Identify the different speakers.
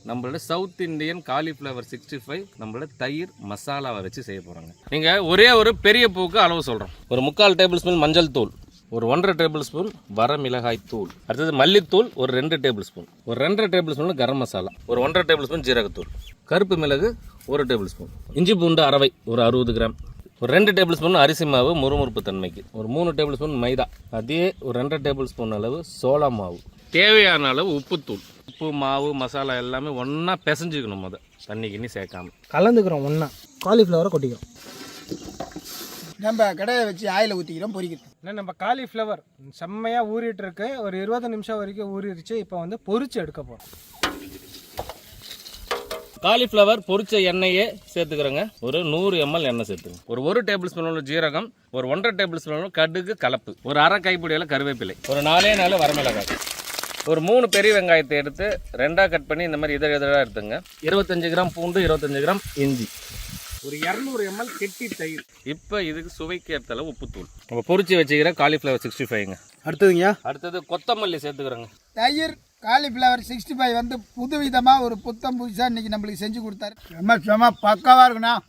Speaker 1: நம்மளோட south Indian cauliflower 65 நம்மளோட தயிர் மசாலாவை வச்சு செய்ய போகிறாங்க. நீங்கள் ஒரே ஒரு பெரிய பூக்கு அளவு சொல்கிறோம். ஒரு 3/4 டேபிள் ஸ்பூன் மஞ்சள் தூள், ஒரு 1.5 டேபிள் ஸ்பூன் வரமிளகாய் தூள், அடுத்தது மல்லித்தூள் ஒரு 2 டேபிள் ஸ்பூன், ஒரு 2.5 டேபிள் ஸ்பூன் கரம் மசாலா, ஒரு 1.5 டேபிள் ஸ்பூன் ஜீரகத்தூள், கருப்பு மிளகு 1 டேபிள் ஸ்பூன், இஞ்சி பூண்டு அரவை ஒரு 60 கிராம், ஒரு 2 டேபிள் ஸ்பூன் அரிசி மாவு முறுமுறுப்பு தன்மைக்கு, ஒரு 3 டேபிள் ஸ்பூன் மைதா, அதே ஒரு 2.5 டேபிள் ஸ்பூன் அளவு சோளா மாவு, தேவையான அளவு உப்புத்தூள். உப்பு மாவு மசாலா எல்லாமே ஒன்றா பிசைஞ்சிக்கணும். தண்ணி கிண்ணி சேர்க்காம
Speaker 2: கலந்துக்கிறோம். ஒன்றா காலிஃப்ளவரை கொட்டிக்கிறோம்.
Speaker 3: நம்ம கடையை வச்சு ஆயில ஊற்றிக்கிறோம், பொரிக்கிறோம்.
Speaker 2: இல்லை, நம்ம காலிஃப்ளவர் செம்மையாக ஊறிட்டு இருக்கு. ஒரு 20 நிமிஷம் வரைக்கும் ஊறிடுச்சு. இப்போ வந்து பொரிச்சு எடுக்க போகிறோம்.
Speaker 1: காலிஃப்ளவர் பொரிச்ச எண்ணெயே சேர்த்துக்கிறோங்க. ஒரு 100 ml எண்ணெய் சேர்த்துங்க. ஒரு டேபிள் ஸ்பூன் ஜீரகம், ஒரு 1.5 டேபிள் ஸ்பூன் கடுகு கலப்பு, ஒரு அரை கைப்பிடியில் கருவேப்பிலை, ஒரு 4 வரமிளகாய், ஒரு 3 பெரிய வெங்காயத்தை எடுத்து 2ஆக கட் பண்ணி இந்த மாதிரி இதழாக எடுத்துங்க. 25 கிராம் பூண்டு, 25 கிராம் இஞ்சி,
Speaker 2: ஒரு 200 ml கெட்டி தயிர்.
Speaker 1: இப்போ இதுக்கு சுவைக்கு ஏற்ற அளவு உப்புத்தூள். நம்ம பொரிச்சு வச்சுக்கிற காலிஃப்ளவர் 65ங்க. அடுத்தது கொத்தமல்லி சேர்த்துக்கிறோங்க.
Speaker 3: தயிர் காலிஃப்ளவர் 65 வந்து புது விதமாக ஒரு புத்தம் புதுசாக இன்றைக்கி நம்மளுக்கு செஞ்சு கொடுத்தாரு. செம்ம பக்காவாக இருக்குண்ணா.